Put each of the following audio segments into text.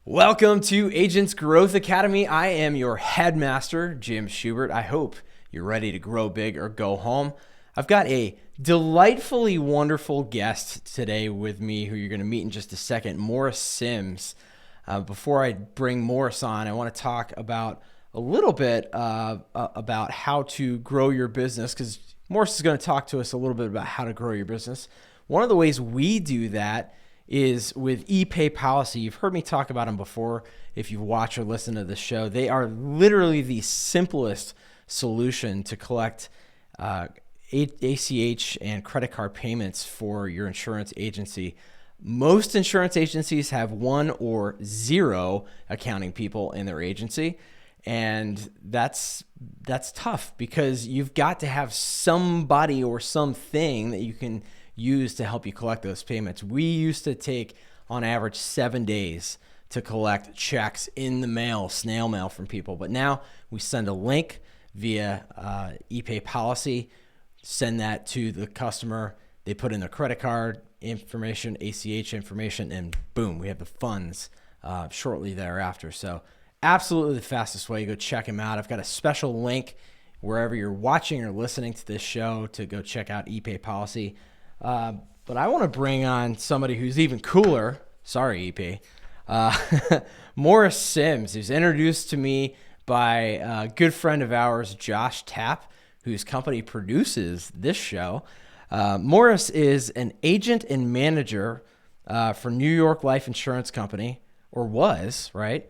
Welcome to Agents Growth Academy. I am your headmaster, Jim Schubert. I hope you're ready to grow big or go home. I've got a delightfully wonderful guest today with me who you're going to meet in just a second, Morris Sims. Before I bring Morris on, I want to talk about a little bit about how to grow your business, because Morris is going to talk to us a little bit about how to grow your business. One of the ways we do that is with ePay policy. You've heard me talk about them before. If you've watched or listened to the show, they are literally the simplest solution to collect ACH and credit card payments for your insurance agency. Most insurance agencies have one or zero accounting people in their agency. And that's tough because you've got to have somebody or something that you can use to help you collect those payments. We used to take on average 7 days to collect checks in the mail, snail mail from people. But now we send a link via ePay policy, send that to the customer. They put in their credit card information, ACH information, and boom, we have the funds shortly thereafter. So absolutely the fastest way. Go check them out. I've got a special link wherever you're watching or listening to this show to go check out ePay policy. But I want to bring on somebody who's even cooler. Sorry, EP. Morris Sims, who's introduced to me by a good friend of ours, Josh Tapp, whose company produces this show. Morris is an agent and manager for New York Life Insurance Company, or was, right?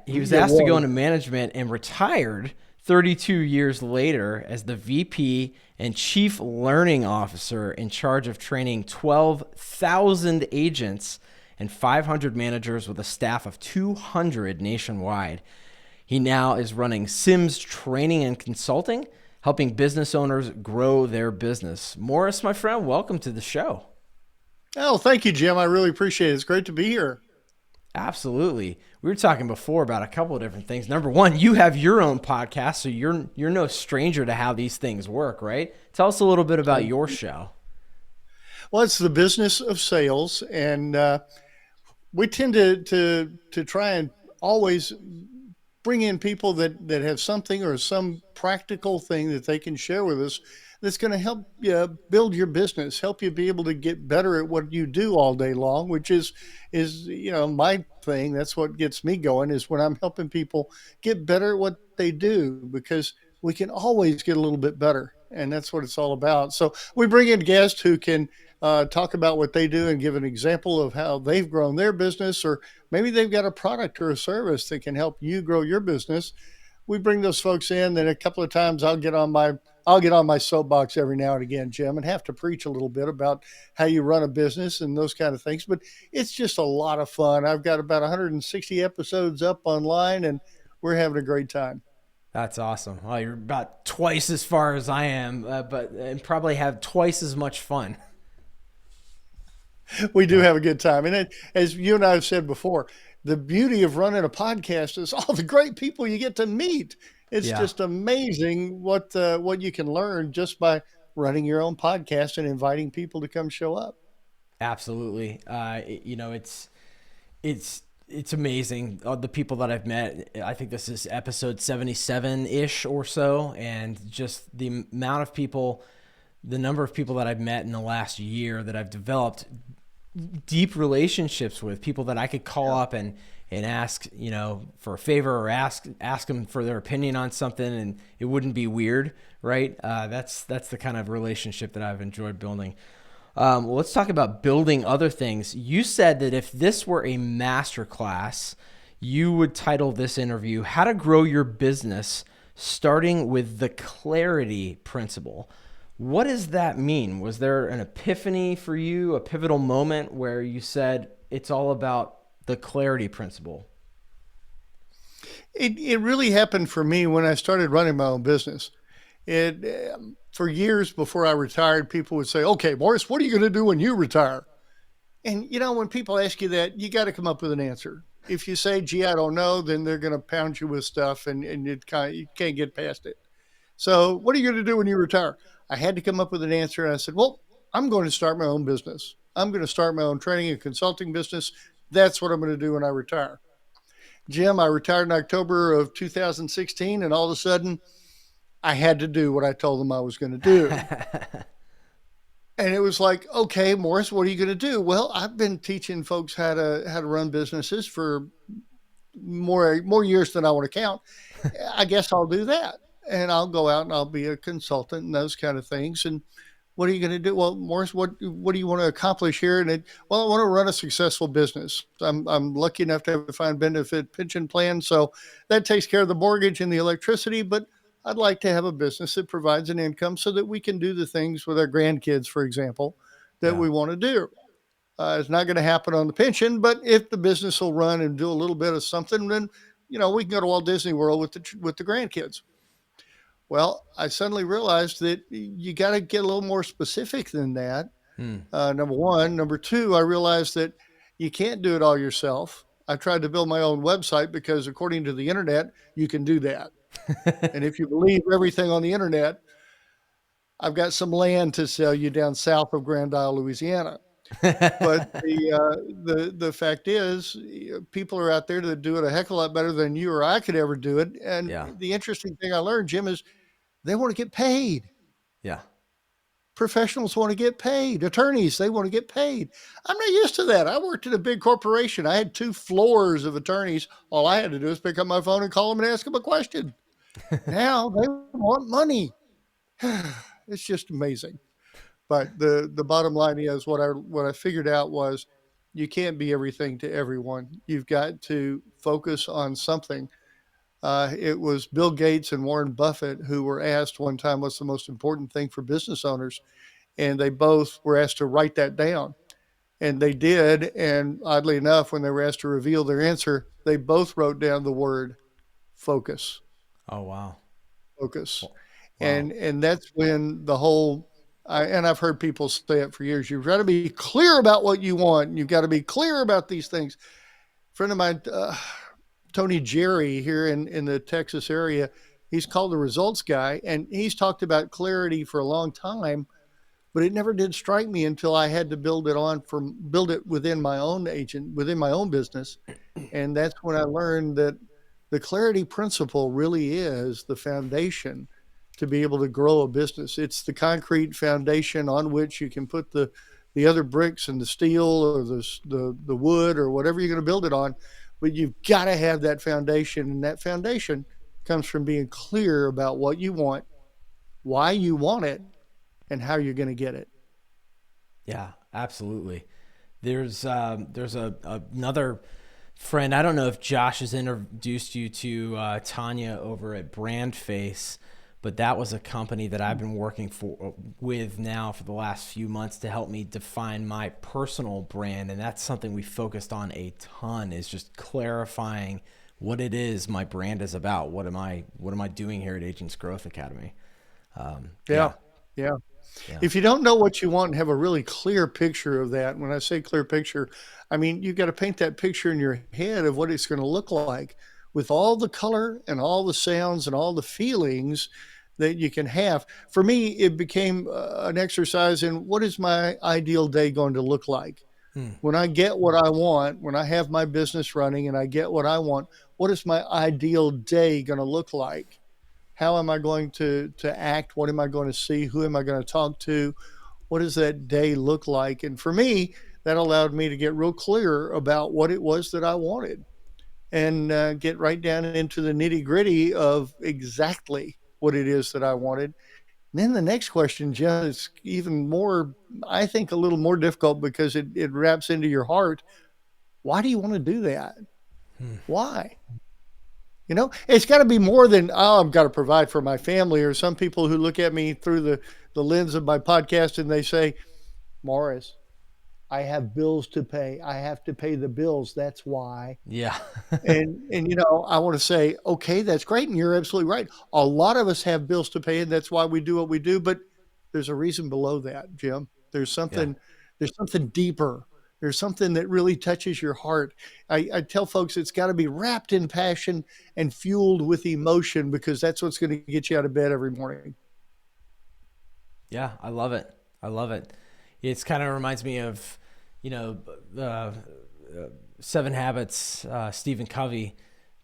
He was asked to go into management and retired 32 years later as the VP and Chief Learning Officer in charge of training 12,000 agents and 500 managers with a staff of 200 nationwide. He now is running Sims Training and Consulting, helping business owners grow their business. Morris, my friend, welcome to the show. Oh, thank you, Jim. I really appreciate it. It's great to be here. Absolutely. We were talking before about a couple of different things. Number one, you have your own podcast, so you're no stranger to how these things work, right? Tell us a little bit about your show. Well, it's the business of sales, and we tend to try and always bring in people that have something or some practical thing that they can share with us that's going to help you build your business, help you be able to get better at what you do all day long, which is my thing. That's what gets me going, is when I'm helping people get better at what they do, because we can always get a little bit better. And that's what it's all about. So we bring in guests who can talk about what they do and give an example of how they've grown their business, or maybe they've got a product or a service that can help you grow your business. We bring those folks in, then a couple of times I'll get on my soapbox every now and again, Jim, and have to preach a little bit about how you run a business and those kind of things. But it's just a lot of fun. I've got about 160 episodes up online, and we're having a great time. That's awesome. Well, you're about twice as far as I am, and probably have twice as much fun. We do have a good time. And as you and I have said before, the beauty of running a podcast is all the great people you get to meet. It's just amazing what you can learn just by running your own podcast and inviting people to come show up. Absolutely. It's amazing. The people that I've met, I think this is episode 77-ish or so, and just the amount of people, the number of people that I've met in the last year that I've developed deep relationships with, people that I could call up and ask, for a favor, or ask them for their opinion on something, and it wouldn't be weird, right? That's the kind of relationship that I've enjoyed building. Well, let's talk about building other things. You said that if this were a masterclass, you would title this interview, How to Grow Your Business, Starting with the Clarity Principle. What does that mean? Was there an epiphany for you, a pivotal moment where you said it's all about the clarity principle? It really happened for me when I started running my own business. For years before I retired, people would say, "Okay, Morris, what are you going to do when you retire?" And when people ask you that, you got to come up with an answer. If you say, "Gee, I don't know," then they're going to pound you with stuff, and you can't get past it. So, what are you going to do when you retire? I had to come up with an answer, and I said, "Well, I'm going to start my own business. I'm going to start my own training and consulting business That's what I'm going to do when I retire. Jim, I retired in October of 2016, and all of a sudden, I had to do what I told them I was going to do. And it was like, okay, Morris, what are you going to do? Well, I've been teaching folks how to run businesses for more years than I want to count. I guess I'll do that, and I'll go out and I'll be a consultant and those kind of things. And what are you going to do? Well, Morris, what do you want to accomplish here? And well, I want to run a successful business. I'm lucky enough to have a defined benefit pension plan, so that takes care of the mortgage and the electricity. But I'd like to have a business that provides an income so that we can do the things with our grandkids, for example, that Yeah. we want to do. It's not going to happen on the pension, but if the business will run and do a little bit of something, then we can go to Walt Disney World with the grandkids. Well, I suddenly realized that you got to get a little more specific than that. Hmm. Number one. Number two, I realized that you can't do it all yourself. I tried to build my own website because, according to the internet, you can do that. And if you believe everything on the internet, I've got some land to sell you down south of Grand Isle, Louisiana. But the fact is, people are out there that do it a heck of a lot better than you or I could ever do it. And Yeah. the interesting thing I learned, Jim, is they want to get paid. Yeah. Professionals want to get paid. Attorneys, they want to get paid. I'm not used to that. I worked at a big corporation. I had 2 floors of attorneys. All I had to do is pick up my phone and call them and ask them a question. Now they want money. It's just amazing. But the bottom line is what I figured out was you can't be everything to everyone. You've got to focus on something. It was Bill Gates and Warren Buffett who were asked one time what's the most important thing for business owners, and they both were asked to write that down, and they did. And oddly enough, when they were asked to reveal their answer, they both wrote down the word focus. Oh, wow. Focus. Wow. And that's when the whole and I've heard people say it for years. You've got to be clear about what you want. And you've got to be clear about these things. A friend of mine, Tony Jerry, here in the Texas area, he's called the results guy, and he's talked about clarity for a long time. But it never did strike me until I had to build it within my own within my own business, and that's when I learned that the clarity principle really is the foundation to be able to grow a business. It's the concrete foundation on which you can put the other bricks and the steel or the wood or whatever you're going to build it on. But you've got to have that foundation, and that foundation comes from being clear about what you want, why you want it, and how you're going to get it. Yeah, absolutely. There's another friend. I don't know if Josh has introduced you to Tanya over at Brandface, but that was a company that I've been working with now for the last few months to help me define my personal brand, and that's something we focused on a ton, is just clarifying what it is my brand is about. What am I doing here at Agents Growth Academy? Yeah. Yeah. If you don't know what you want and have a really clear picture of that, when I say clear picture, I mean, you've got to paint that picture in your head of what it's going to look like with all the color and all the sounds and all the feelings that you can have. For me, it became an exercise in what is my ideal day going to look like? When I get what I want, when I have my business running and I get what I want, what is my ideal day going to look like? How am I going to act? What am I going to see? Who am I going to talk to? What does that day look like? And for me, that allowed me to get real clear about what it was that I wanted and get right down into the nitty gritty of exactly what it is that I wanted. And then the next question, Jen, is even more, I think, a little more difficult because it wraps into your heart. Why do you want to do that? Why? It's got to be more than, oh, I've got to provide for my family. Or some people who look at me through the lens of my podcast and they say, Morris, I have bills to pay. I have to pay the bills. That's why. Yeah. And I want to say, okay, that's great. And you're absolutely right. A lot of us have bills to pay, and that's why we do what we do. But there's a reason below that, Jim. There's Yeah. something deeper. There's something that really touches your heart. I tell folks it's got to be wrapped in passion and fueled with emotion, because that's what's going to get you out of bed every morning. Yeah, I love it. It's kind of reminds me of, Seven Habits, Stephen Covey,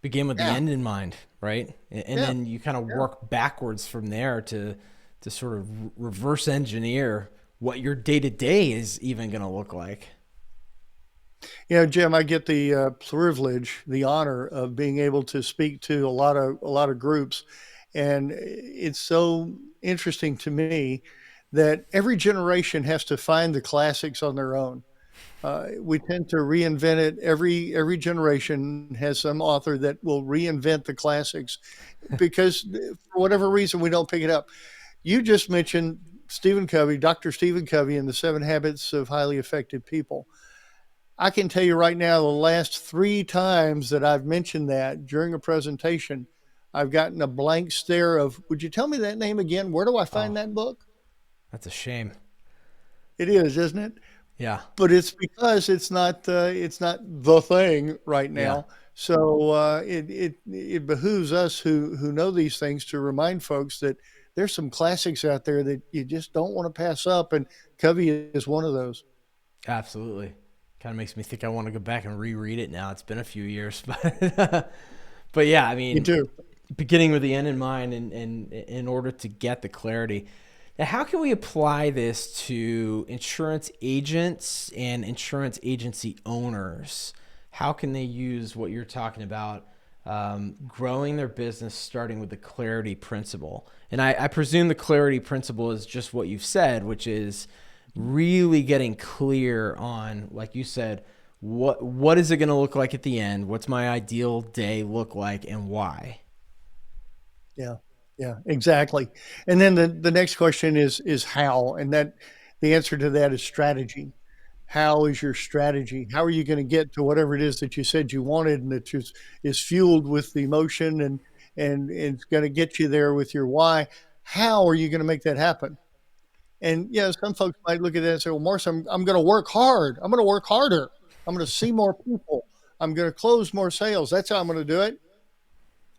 begin with the Yeah, end in mind, right? And yeah, then you kind of yeah. work backwards from there to sort of reverse engineer what your day to day is even going to look like. Jim, I get the privilege, the honor of being able to speak to a lot of groups, and it's so interesting to me that every generation has to find the classics on their own. We tend to reinvent it. Every generation has some author that will reinvent the classics because for whatever reason we don't pick it up. You just mentioned Stephen Covey, Dr. Stephen Covey, and the Seven Habits of Highly Effective People. I can tell you right now, the last three times that I've mentioned that during a presentation, I've gotten a blank stare of, would you tell me that name again? Where do I find Oh, that book? that's a shame. It is, isn't it? Yeah. But it's because it's not the thing right Yeah. now. So it behooves us who know these things to remind folks that there's some classics out there that you just don't want to pass up, and Covey is one of those. Absolutely. Kind of makes me think I want to go back and reread it now. It's been a few years, but yeah, I You mean, too. beginning with the end in mind and in order to get the clarity. Now, how can we apply this to insurance agents and insurance agency owners? How can they use what you're talking about, growing their business, starting with the clarity principle? And I presume the clarity principle is just what you've said, which is really getting clear on, like you said, what is it going to look like at the end? What's my ideal day look like, and why? Yeah, yeah, exactly. And then the next question is how, and that the answer to that is strategy. How is your strategy? How are you going to get to whatever it is that you said you wanted, and that is fueled with the emotion, and it's going to get you there with your why? How are you going to make that happen? And some folks might look at that and say, "Well, Morris, I'm going to work hard. I'm going to work harder. I'm going to see more people. I'm going to close more sales. That's how I'm going to do it."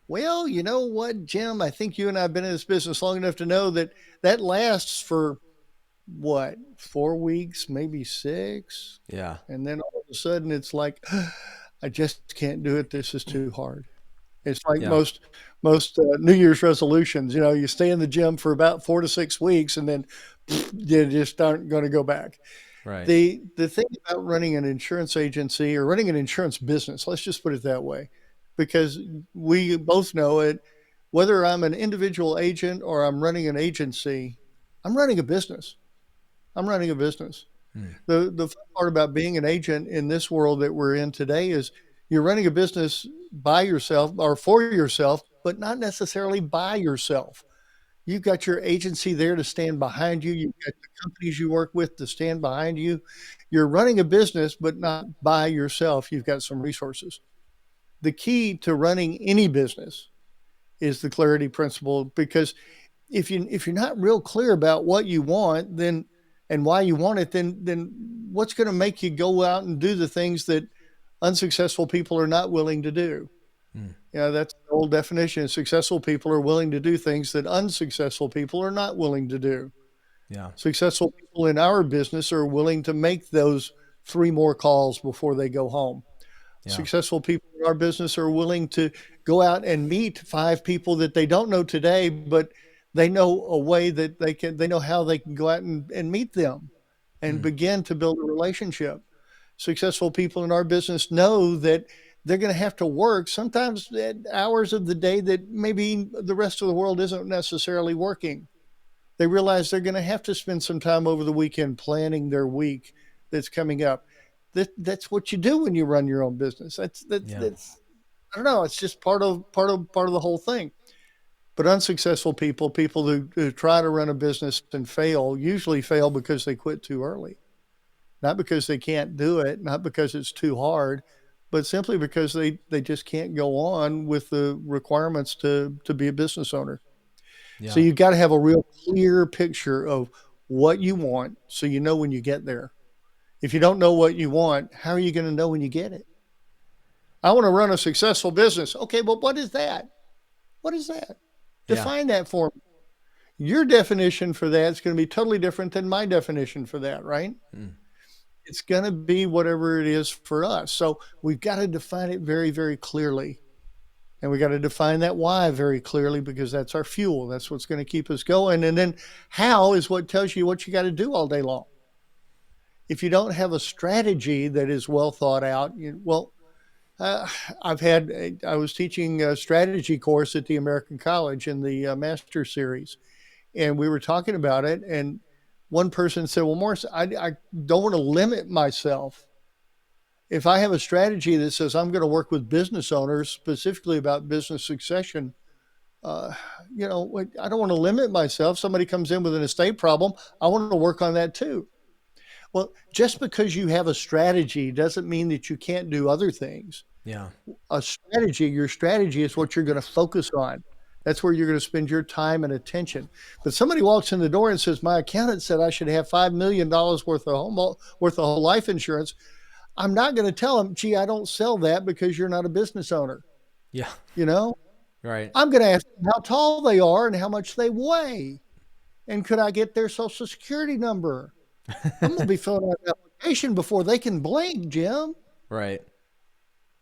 Well, you know what, Jim? I think you and I have been in this business long enough to know that that lasts for what, 4 weeks, maybe six. Yeah. And then all of a sudden it's like, I just can't do it. This is too hard. It's like Yeah. most New Year's resolutions. You stay in the gym for about 4 to 6 weeks, and then you just aren't going to go back. Right. The thing about running an insurance agency or running an insurance business, let's just put it that way, because we both know it. Whether I'm an individual agent or I'm running an agency, I'm running a business. I'm running a business. Hmm. The fun part about being an agent in this world that we're in today is you're running a business by yourself or for yourself, but not necessarily by yourself. You've got your agency there to stand behind you. You've got the companies you work with to stand behind you. You're running a business, but not by yourself. You've got some resources. The key to running any business is the clarity principle, because if you're not real clear about what you want, then and why you want it, then what's going to make you go out and do the things that unsuccessful people are not willing to do? Hmm. That's the old definition. Successful people are willing to do things that unsuccessful people are not willing to do. Yeah. Successful people in our business are willing to make those three more calls before they go home. Yeah. Successful people in our business are willing to go out and meet five people that they don't know today, but they know a way that they know how they can go out and meet them and Hmm. begin to build a relationship. Successful people in our business know that they're going to have to work sometimes at hours of the day that maybe the rest of the world isn't necessarily working. They realize they're going to have to spend some time over the weekend planning their week that's coming up. That's what you do when you run your own business. Yeah. That's I don't know. It's just part of the whole thing. But unsuccessful people who try to run a business and fail, usually fail because they quit too early. Not because they can't do it, not because it's too hard, but simply because they just can't go on with the requirements to be a business owner. So Yeah. you've got to have a real clear picture of what you want so you know when you get there. If you don't know what you want, how are you going to know when you get it? I want to run a successful business. Okay, but what is that? What is that? Yeah. Define that for me. Your definition for that is going to be totally different than my definition for that, right? Hmm. It's going to be whatever it is for us. So we've got to define it very, very clearly. And we got to define that why very clearly, because that's our fuel. That's what's going to keep us going. And then how is what tells you what you got to do all day long. If you don't have a strategy that is well thought out, uh, I was teaching a strategy course at the American College in the master series, and we were talking about it. And one person said, well, Morris, I don't want to limit myself. If I have a strategy that says I'm going to work with business owners specifically about business succession, uh, I don't want to limit myself. Somebody comes in with an estate problem, I want to work on that too. Well, just because you have a strategy doesn't mean that you can't do other things. Yeah. Your strategy is what you're going to focus on. That's where you're going to spend your time and attention. But somebody walks in the door and says, my accountant said I should have $5 million worth of whole life insurance. I'm not going to tell them, gee, I don't sell that because you're not a business owner. Yeah. You know, Right. I'm going to ask them how tall they are and how much they weigh. And could I get their social security number? I'm going to be filling out an application before they can blink, Jim. Right.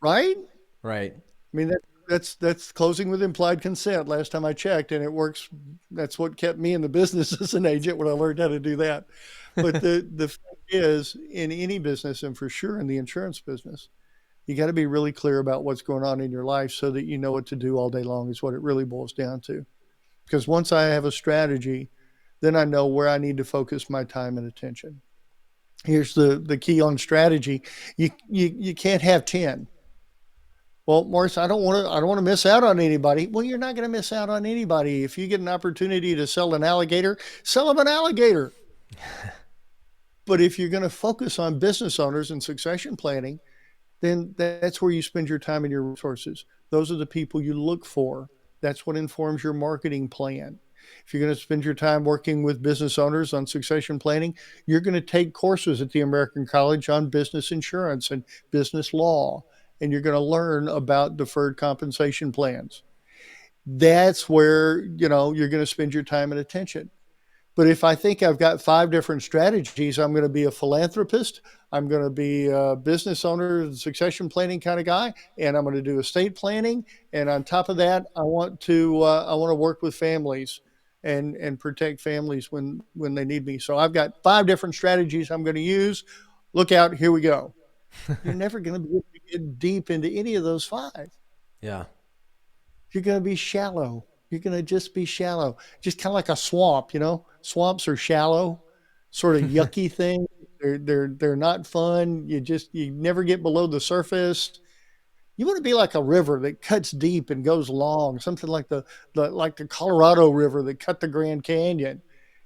Right? Right. I mean, that's closing with implied consent. Last time I checked, and it works. That's what kept me in the business as an agent when I learned how to do that. But the fact is, in any business, and for sure in the insurance business, you got to be really clear about what's going on in your life so that you know what to do all day long. Is what it really boils down to. Because once I have a strategy, then I know where I need to focus my time and attention. Here's the key on strategy: you can't have 10. Well, Morris, I don't want to miss out on anybody. Well, you're not going to miss out on anybody. If you get an opportunity to sell an alligator, sell them an alligator. But if you're going to focus on business owners and succession planning, then that's where you spend your time and your resources. Those are the people you look for. That's what informs your marketing plan. If you're going to spend your time working with business owners on succession planning, you're going to take courses at the American College on business insurance and business law, and you're going to learn about deferred compensation plans. That's where, you're going to spend your time and attention. But if I think I've got 5 different strategies, I'm going to be a philanthropist, I'm going to be a business owner, succession planning kind of guy, and I'm going to do estate planning. And on top of that, I want to work with families and protect families when they need me. So I've got 5 different strategies I'm going to use. Look out, here we go. You're never going to be able to get deep into any of those 5. Yeah. You're going to be shallow. You're going to just be shallow, just kind of like a swamp. Swamps are shallow, sort of yucky thing. They're not fun. You never get below the surface. You want to be like a river that cuts deep and goes long, something like the Colorado River that cut the Grand Canyon.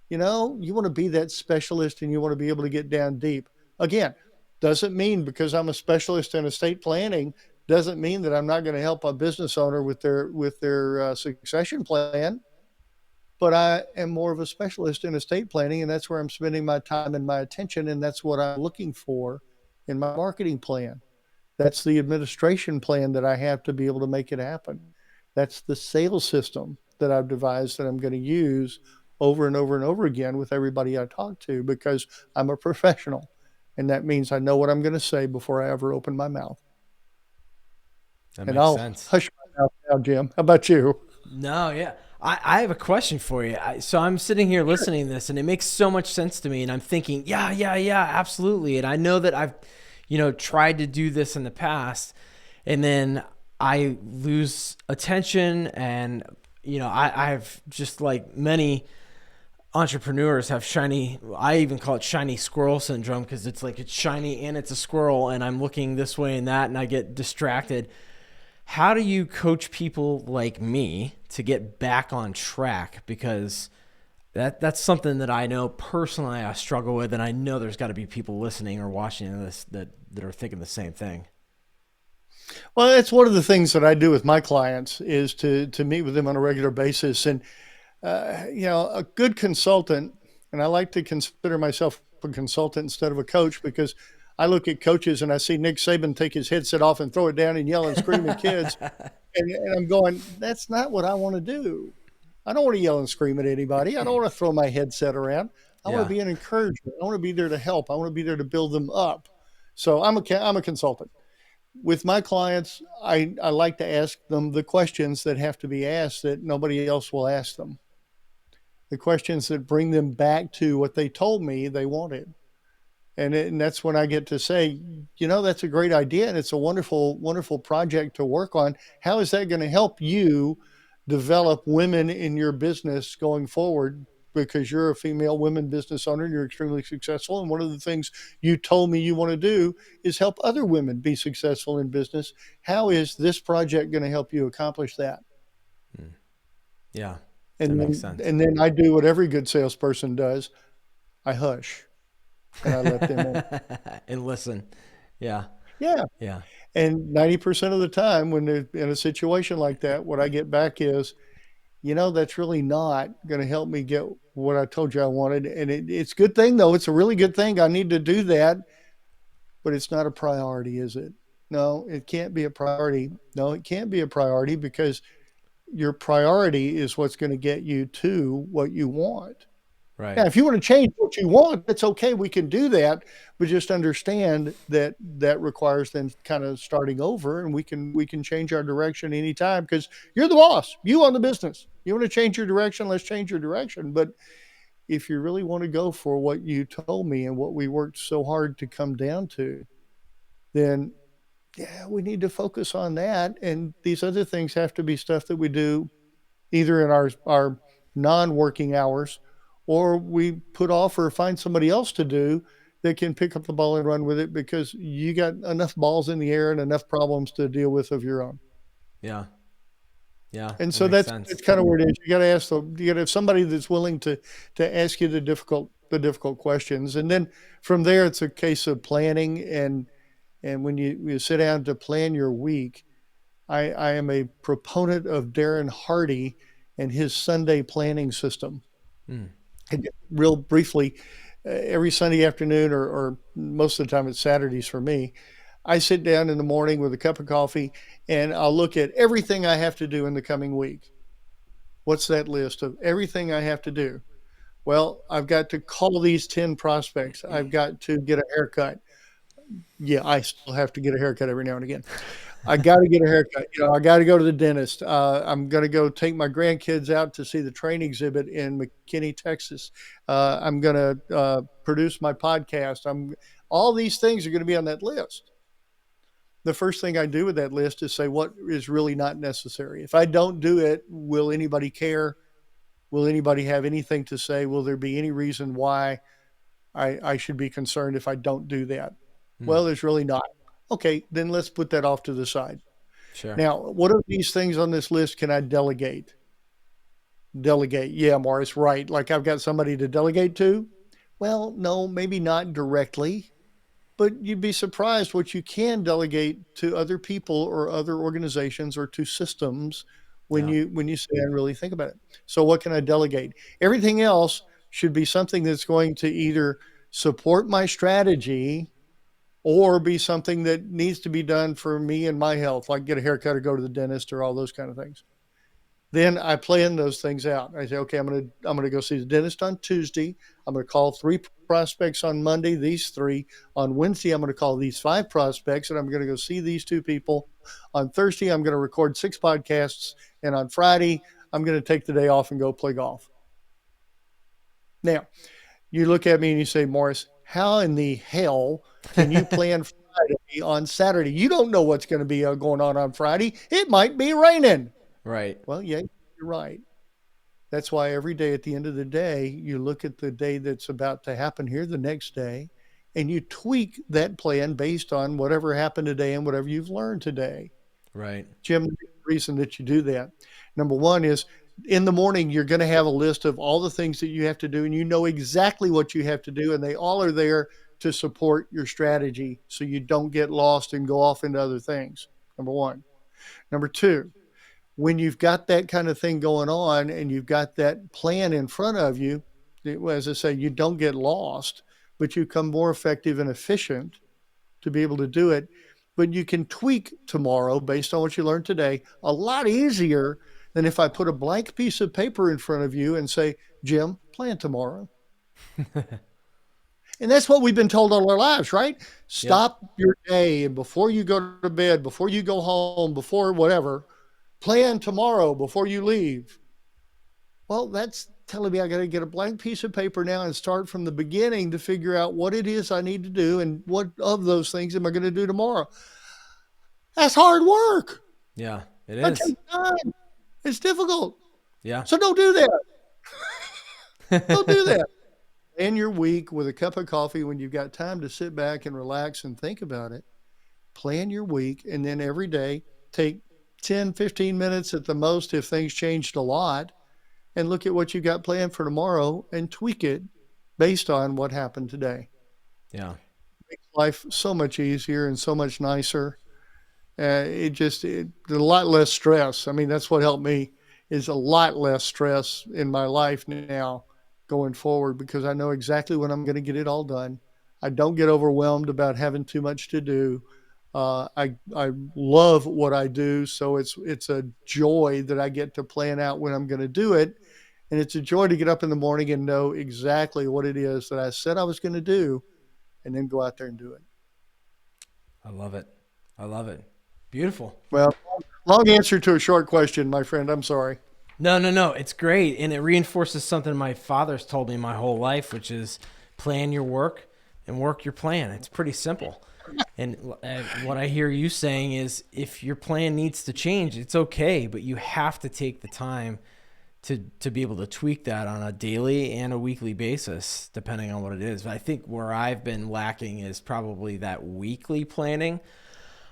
You want to be that specialist, and you want to be able to get down deep. Again, doesn't mean because I'm a specialist in estate planning, doesn't mean that I'm not going to help a business owner with their succession plan. But I am more of a specialist in estate planning, and that's where I'm spending my time and my attention, and that's what I'm looking for in my marketing plan. That's the administration plan that I have to be able to make it happen. That's the sales system that I've devised that I'm going to use over and over and over again with everybody I talk to, because I'm a professional. And that means I know what I'm going to say before I ever open my mouth. That And makes I'll sense. hush my mouth now, Jim. How about you? No, yeah. I have a question for you. So I'm sitting here listening to this, and it makes so much sense to me. And I'm thinking, yeah, absolutely. And I know that I've, tried to do this in the past, and then I lose attention. And, I've just like many entrepreneurs have I even call it shiny squirrel syndrome, because it's like it's shiny and it's a squirrel, and I'm looking this way and that, and I get distracted. How do you coach people like me to get back on track? Because that's something that I know personally I struggle with, and I know there's got to be people listening or watching this that are thinking the same thing. Well, that's one of the things that I do with my clients is to meet with them on a regular basis. And, a good consultant, and I like to consider myself a consultant instead of a coach, because I look at coaches and I see Nick Saban take his headset off and throw it down and yell and scream at kids. And I'm going, that's not what I want to do. I don't want to yell and scream at anybody. I don't want to throw my headset around. I want to Yeah. be an encouragement. I want to be there to help. I want to be there to build them up. So I'm a consultant. With my clients, I like to ask them the questions that have to be asked that nobody else will ask them. The questions that bring them back to what they told me they wanted. And that's when I get to say, that's a great idea and it's a wonderful, wonderful project to work on. How is that going to help you develop women in your business going forward? Because you're a female women business owner and you're extremely successful. And one of the things you told me you want to do is help other women be successful in business. How is this project going to help you accomplish that? Yeah. That And makes then, sense. and then I do what every good salesperson does. I hush and I let them in. And listen. Yeah. Yeah. Yeah. And 90% of the time, when they're in a situation like that, what I get back is, that's really not going to help me get what I told you I wanted. And it's a good thing, though. It's a really good thing. I need to do that, but it's not a priority, is it? No, it can't be a priority. No, it can't be a priority because your priority is what's going to get you to what you want. Right. Now, if you want to change what you want, it's okay. We can do that, but just understand that that requires then kind of starting over, and we can change our direction anytime because you're the boss. You own the business. You want to change your direction? Let's change your direction. But if you really want to go for what you told me and what we worked so hard to come down to, then yeah, we need to focus on that. And these other things have to be stuff that we do either in our non-working hours or we put off or find somebody else to do that can pick up the ball and run with it because you got enough balls in the air and enough problems to deal with of your own. Yeah. Yeah. And That so makes that's sense. kind of where it is. You got to have somebody that's willing to ask you the difficult questions, and then from there it's a case of planning. And when you sit down to plan your week, I am a proponent of Darren Hardy and his Sunday planning system. Mm. And real briefly, every Sunday afternoon, or most of the time it's Saturdays for me, I sit down in the morning with a cup of coffee and I'll look at everything I have to do in the coming week. What's that list of everything I have to do? Well, I've got to call these 10 prospects. I've got to get a haircut. Yeah, I still have to get a haircut every now and again. I got to get a haircut. I got to go to the dentist. I'm going to go take my grandkids out to see the train exhibit in McKinney, Texas. I'm going to produce my podcast. All these things are going to be on that list. The first thing I do with that list is say what is really not necessary. If I don't do it, will anybody care? Will anybody have anything to say? Will there be any reason why I should be concerned if I don't do that? Mm. Well, there's really not. Okay, then let's put that off to the side. Sure. Now, what of these things on this list can I delegate? Delegate. Yeah, Morris, right. Like I've got somebody to delegate to? Well, no, maybe not directly, but you'd be surprised what you can delegate to other people or other organizations or to systems when Yeah. you sit and really think about it. So what can I delegate? Everything else should be something that's going to either support my strategy or be something that needs to be done for me and my health, like get a haircut or go to the dentist or all those kind of things. Then I plan those things out. I say, okay, I'm gonna go see the dentist on Tuesday. I'm gonna call 3 prospects on Monday. These 3 on Wednesday. I'm gonna call these 5 prospects, and I'm gonna go see these 2 people. On Thursday, I'm gonna record 6 podcasts, and on Friday, I'm gonna take the day off and go play golf. Now, you look at me and you say, Morris, how in the hell can you plan Friday on Saturday? You don't know what's going to be going on Friday. It might be raining. Right. Well, yeah, you're right. That's why every day at the end of the day, you look at the day that's about to happen here the next day, and you tweak that plan based on whatever happened today and whatever you've learned today. Right. Jim, the reason that you do that, number one is in the morning, you're going to have a list of all the things that you have to do, and you know exactly what you have to do, and they all are there to support your strategy so you don't get lost and go off into other things. Number one. Number two, when you've got that kind of thing going on and you've got that plan in front of you, as I say, you don't get lost, but you become more effective and efficient to be able to do it. But you can tweak tomorrow based on what you learned today a lot easier than if I put a blank piece of paper in front of you and say, Jim, plan tomorrow. And that's what we've been told all our lives, right? Yep. Stop your day, and before you go to bed, before you go home, before whatever, plan tomorrow before you leave. Well, that's telling me I got to get a blank piece of paper now and start from the beginning to figure out what it is I need to do and what of those things am I going to do tomorrow. That's hard work. Yeah, it That is. takes time. It's difficult. Yeah. So don't do that. Don't do that. End your week with a cup of coffee when you've got time to sit back and relax and think about it. Plan your week, and then every day take 10, 15 minutes at the most if things changed a lot, and look at what you got planned for tomorrow and tweak it based on what happened today. Yeah. Makes life so much easier and so much nicer. A lot less stress. I mean, that's what helped me is a lot less stress in my life now going forward because I know exactly when I'm going to get it all done. I don't get overwhelmed about having too much to do. I love what I do, so it's a joy that I get to plan out when I'm going to do it, and it's a joy to get up in the morning and know exactly what it is that I said I was going to do, and then go out there and do it. I love it. I love it. Beautiful. Well, long answer to a short question, my friend. I'm sorry. No, no, no. It's great. And it reinforces something my father's told me my whole life, which is plan your work and work your plan. It's pretty simple. And what I hear you saying is if your plan needs to change, it's okay, but you have to take the time to be able to tweak that on a daily and a weekly basis, depending on what it is. But I think where I've been lacking is probably that weekly planning.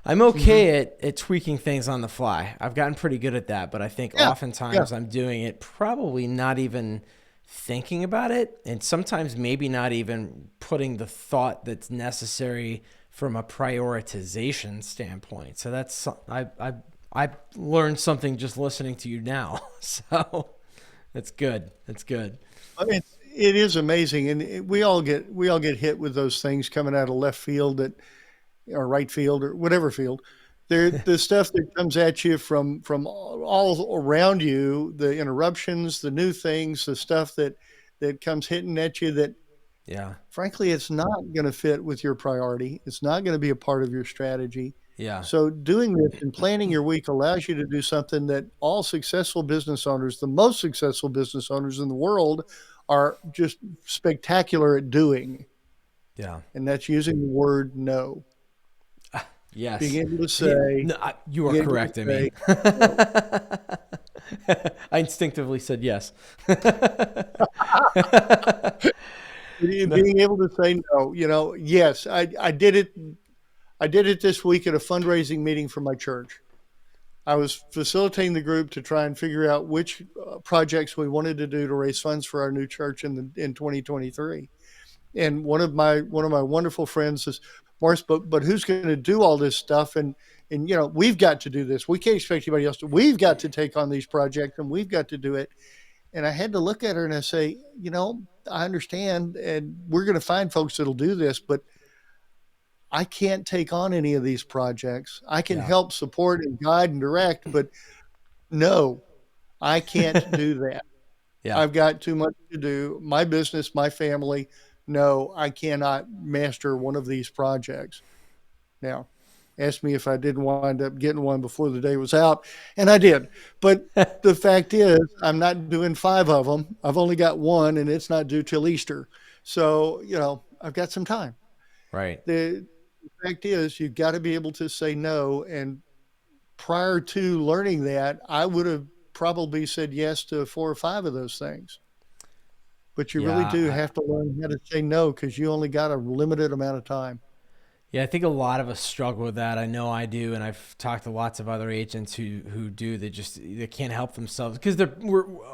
I'm okay at tweaking things on the fly. I've gotten pretty good at that, but I think oftentimes I'm doing it probably not even thinking about it, and sometimes maybe not even putting the thought that's necessary from a prioritization standpoint. So that's I learned something just listening to you now. So that's good. That's good. I mean, it is amazing, and we all get hit with those things coming out of left field that or right field or whatever field. The stuff that comes at you from all around you, the interruptions, the new things, the stuff that comes hitting at you that Yeah. frankly it's not going to fit with your priority. It's not going to be a part of your strategy. Yeah. So doing this and planning your week allows you to do something that all successful business owners, the most successful business owners in the world, are just spectacular at doing. Yeah. And that's using the word no. Yes. Being able to Yeah, say, no, you are being able correct. to I mean, say no. I instinctively said yes. No. Being able to say no, yes, I did it. I did it this week at a fundraising meeting for my church. I was facilitating the group to try and figure out which projects we wanted to do to raise funds for our new church in 2023. And one of my wonderful friends says, Morris, but who's going to do all this stuff? And we've got to do this. We can't expect anybody else to. We've got to take on these projects, and we've got to do it. And I had to look at her and I say, I understand, and we're going to find folks that'll do this, but I can't take on any of these projects. I can help support and guide and direct, but no, I can't do that. Yeah. I've got too much to do. My business, my family. No, I cannot master one of these projects. Now, ask me if I didn't wind up getting one before the day was out, and I did. But the fact is, I'm not doing 5 of them. I've only got one, and it's not due till Easter. So, I've got some time. Right. The fact is, you've got to be able to say no. And prior to learning that, I would have probably said yes to 4 or 5 of those things. But you really do have to learn how to say no because you only got a limited amount of time. Yeah, I think a lot of us struggle with that. I know I do, and I've talked to lots of other agents who do. They can't help themselves because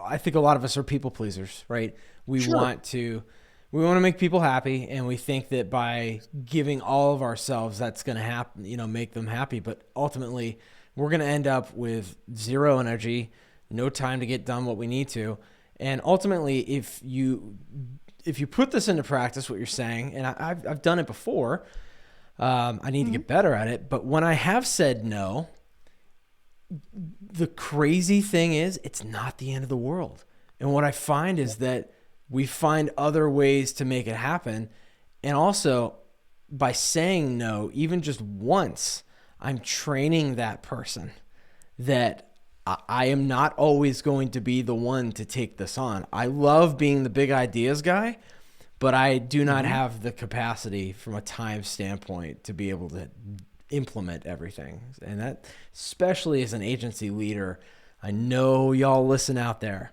I think a lot of us are people pleasers, right? We want to make people happy, and we think that by giving all of ourselves, that's going to happen, make them happy. But ultimately, we're going to end up with zero energy, no time to get done what we need to. And ultimately, if you put this into practice, what you're saying, and I've done it before, I need to get better at it. But when I have said no, the crazy thing is it's not the end of the world. And what I find is that we find other ways to make it happen. And also, by saying no, even just once, I'm training that person that I am not always going to be the one to take this on. I love being the big ideas guy, but I do not have the capacity from a time standpoint to be able to implement everything. And that, especially as an agency leader, I know y'all listen out there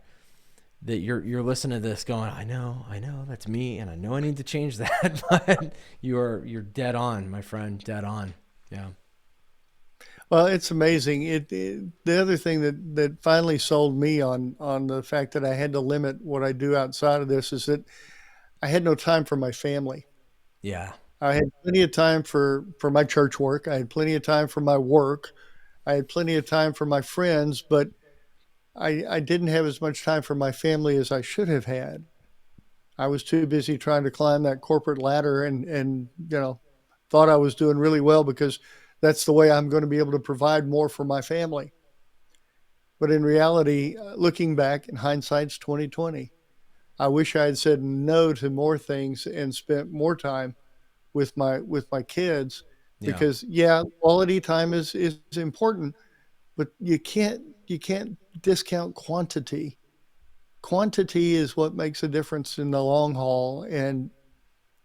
that you're listening to this going, I know, that's me, and I know I need to change that. But you're dead on, my friend, dead on. Yeah. Well, it's amazing. The other thing that finally sold me on the fact that I had to limit what I do outside of this is that I had no time for my family. Yeah. I had plenty of time for my church work. I had plenty of time for my work. I had plenty of time for my friends, but I didn't have as much time for my family as I should have had. I was too busy trying to climb that corporate ladder and thought I was doing really well because that's the way I'm going to be able to provide more for my family. But in reality, looking back, in hindsight's 2020. I wish I had said no to more things and spent more time with my kids Yeah. because quality time is important, but you can't discount quantity. Quantity is what makes a difference in the long haul, and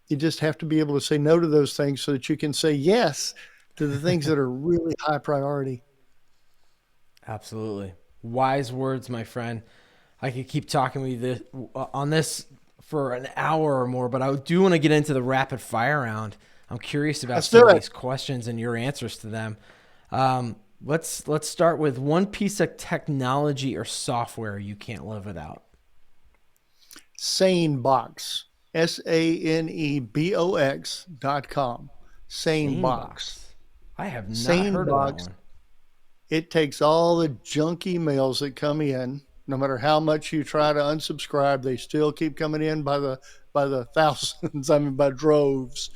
you just have to be able to say no to those things so that you can say yes to the things that are really high priority. Absolutely. Wise words, my friend. I could keep talking with you on this for an hour or more, but I do want to get into the rapid fire round. I'm curious about Let's some do of it. these questions and your answers to them. Let's start with one piece of technology or software you can't live without. Sanebox, SANEBOX.com. Sanebox. SaneBox. I have not heard of that Sanebox, one. it takes all the junk emails that come in. No matter how much you try to unsubscribe, they still keep coming in by the thousands, I mean by droves.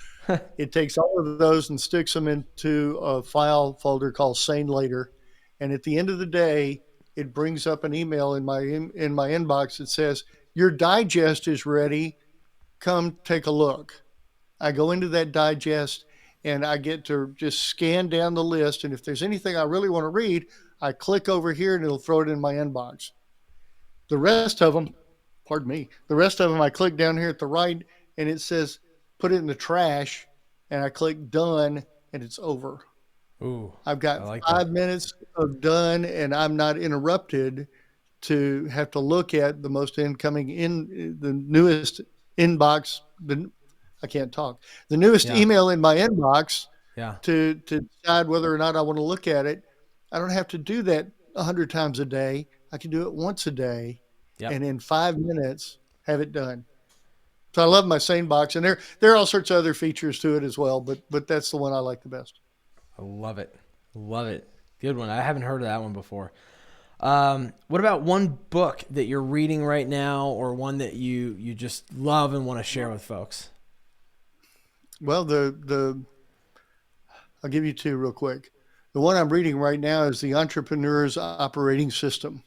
It takes all of those and sticks them into a file folder called Sane Later. And at the end of the day, it brings up an email in my inbox that says, "Your digest is ready. Come take a look." I go into that digest and I get to just scan down the list. And if there's anything I really want to read, I click over here and it'll throw it in my inbox. The rest of them, pardon me, the rest of them I click down here at the right and it says put it in the trash, and I click done and it's over. Ooh, I've I got like that. 5 minutes of done and I'm not interrupted to have to look at the most incoming in the newest inbox. I can't talk. The newest Yeah. email in my inbox Yeah. to decide whether or not I want to look at it. I don't have to do that 100 times a day. I can do it once a day, Yep. and in 5 minutes have it done. So I love my Sane box, and there are all sorts of other features to it as well, but that's the one I like the best. I love it. Love it. Good one. I haven't heard of that one before. What about one book that you're reading right now, or one that you just love and want to share with folks? Well, the I'll give you two real quick. The one I'm reading right now is the Entrepreneur's Operating System,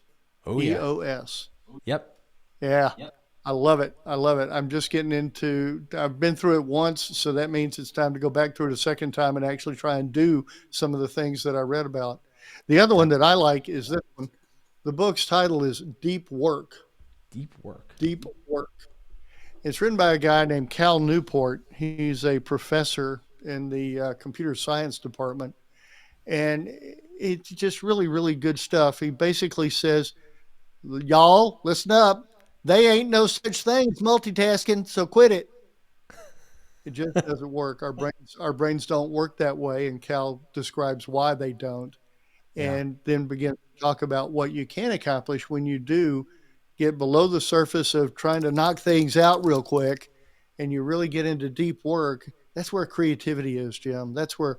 Oh yeah. EOS. Yep. Yeah, I love it. I love it. I'm just getting into, I've been through it once, so that means it's time to go back through it a second time and actually try and do some of the things that I read about. The other one Yep. that I like is this one. The book's title is Deep Work. Deep work. Deep Work. It's written by a guy named Cal Newport. He's a professor in the computer science department. And it's just really, really good stuff. He basically says, y'all, listen up. They ain't no such thing as multitasking, so quit it. It just doesn't work. Our brains don't work that way, and Cal describes why they don't, Yeah. and then begins to talk about what you can accomplish when you do get below the surface of trying to knock things out real quick, and you really get into deep work. That's where creativity is, Jim. That's where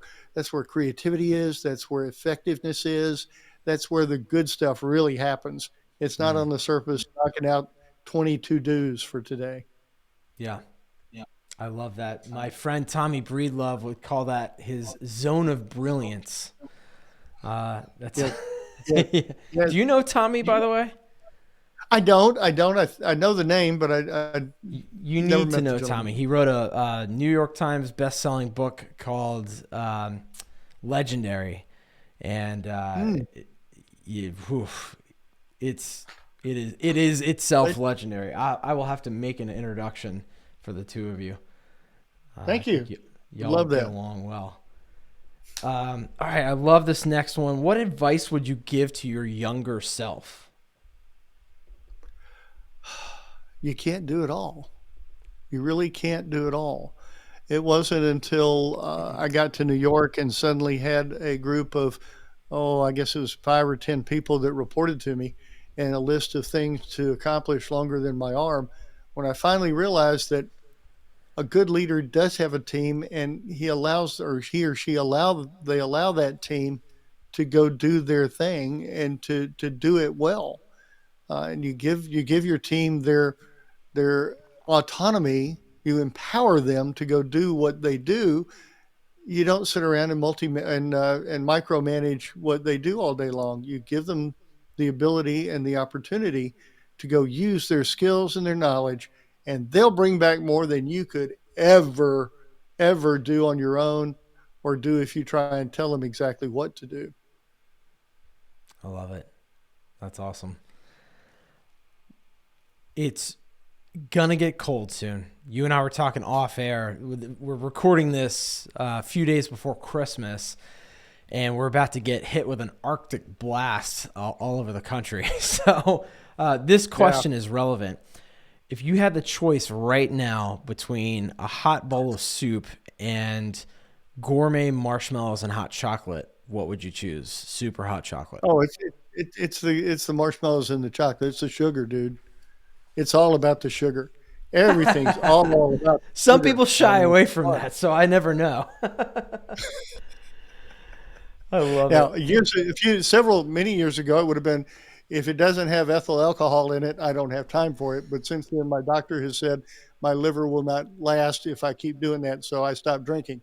creativity is. That's where effectiveness is. That's where the good stuff really happens. It's not Mm. on the surface knocking out 22 do's for today. Yeah. I love that. My friend Tommy Breedlove would call that his zone of brilliance. That's. Yes, yes, Do yes. you know Tommy, by the way? I know the name, but I You never need to met the know gentleman. Tommy. He wrote a New York Times best-selling book called Legendary, and Hmm. oof, it's it is itself legendary. I will have to make an introduction for the two of you. I Thank think you. Would y'all love would get that. along well. All right, I love this next one. What advice would you give to your younger self? You can't do it all. You really can't do it all. It wasn't until I got to New York and suddenly had a group of, oh, I guess it was 5 or 10 people that reported to me and a list of things to accomplish longer than my arm. When I finally realized that a good leader does have a team and he or she they allow that team to go do their thing and to do it well. And you give your team their autonomy. You empower them to go do what they do. You don't sit around and and micromanage what they do all day long. You give them the ability and the opportunity to go use their skills and their knowledge, and they'll bring back more than you could ever do on your own or do if you try and tell them exactly what to do. I love it. That's awesome. It's gonna get cold soon. You and I were talking off air. We're recording this a few days before Christmas, and we're about to get hit with an Arctic blast all over the country. So this Yeah. question is relevant. If you had the choice right now between a hot bowl of soup and gourmet marshmallows and hot chocolate, what would you choose? Soup or hot chocolate? Oh, it's the marshmallows and the chocolate. It's the sugar, dude. It's all about the sugar. Everything's all about the Some sugar. people I shy mean, away from come on. that, so I never know. I love Now, it. many years ago, it would have been, if it doesn't have ethyl alcohol in it, I don't have time for it. But since then, my doctor has said my liver will not last if I keep doing that, so I stopped drinking.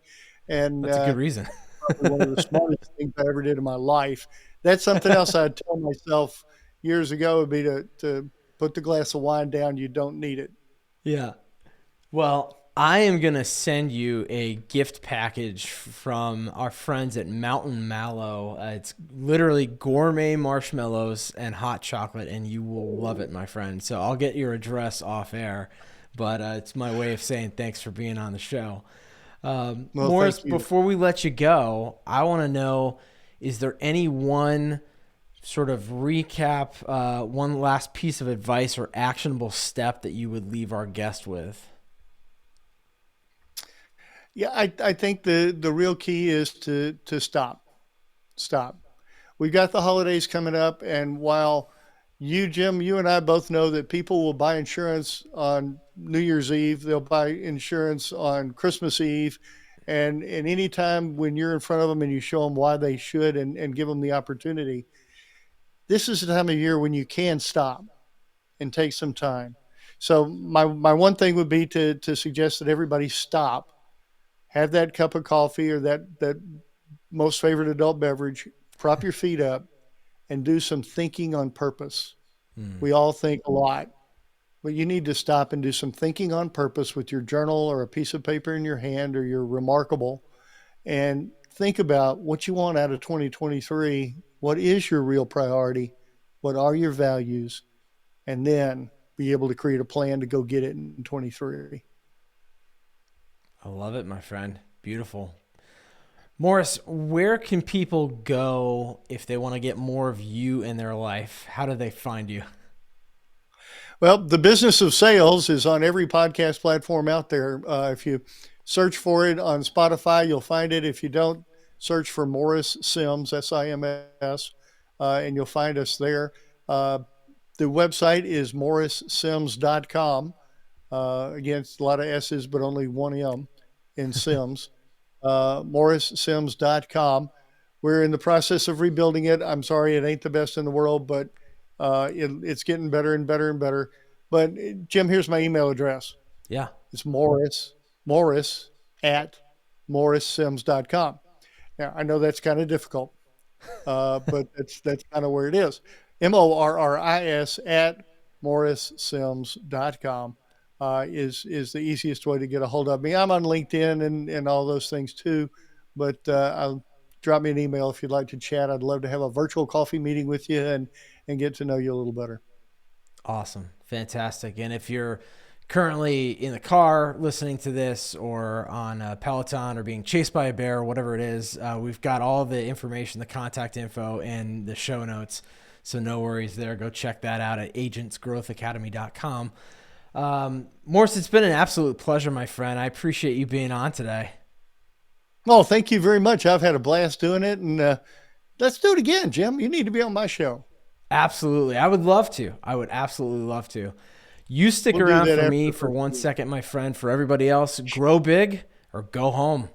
And That's a good reason. probably one of the smartest things I ever did in my life. That's something else I'd tell myself years ago would be to put the glass of wine down. You don't need it. Yeah. Well, I am going to send you a gift package from our friends at Mountain Mallow. It's literally gourmet marshmallows and hot chocolate, and you will love it, my friend. So I'll get your address off air, but it's my way of saying thanks for being on the show. Well, Morris, thank you. before we let you go, I want to know, is there any one sort of recap, one last piece of advice or actionable step that you would leave our guest with? Yeah, I think the real key is to stop. We've got the holidays coming up, and while Jim, you and I both know that people will buy insurance on New Year's Eve, they'll buy insurance on Christmas Eve, and any time when you're in front of them and you show them why they should and give them the opportunity, this is the time of year when you can stop and take some time. So my one thing would be to suggest that everybody stop, have that cup of coffee or that most favorite adult beverage, prop your feet up, and do some thinking on purpose. Hmm. We all think a lot, but you need to stop and do some thinking on purpose with your journal or a piece of paper in your hand or your remarkable and think about what you want out of 2023. What is your real priority? What are your values? And then be able to create a plan to go get it in 23. I love it, my friend. Beautiful. Morris, where can people go if they want to get more of you in their life? How do they find you? Well, the business of sales is on every podcast platform out there. If you search for it on Spotify, you'll find it. If you don't, search for Morris Sims, SIMS, and you'll find us there. Uh, the website is morrissims.com. Again, it's a lot of S's, but only one M in Sims. Morrissims.com. We're in the process of rebuilding it. I'm sorry, it ain't the best in the world, but it's getting better and better and better. But Jim, here's my email address. Yeah. It's Morris at morrissims.com. Now, I know that's kind of difficult, but that's kind of where it is. Morris at morrissims.com is the easiest way to get a hold of me. I'm on LinkedIn and all those things too, but I'll drop me an email if you'd like to chat. I'd love to have a virtual coffee meeting with you and get to know you a little better. Awesome. Fantastic. And if you're currently in the car listening to this or on a Peloton or being chased by a bear or whatever it is, we've got all the information, the contact info, and the show notes. So no worries there. Go check that out at agentsgrowthacademy.com. Morris, it's been an absolute pleasure, my friend. I appreciate you being on today. Oh, thank you very much. I've had a blast doing it, and let's do it again, Jim. You need to be on my show. Absolutely. I would love to. I would absolutely love to. You stick around for me for 1 second, my friend. For everybody else, grow big or go home.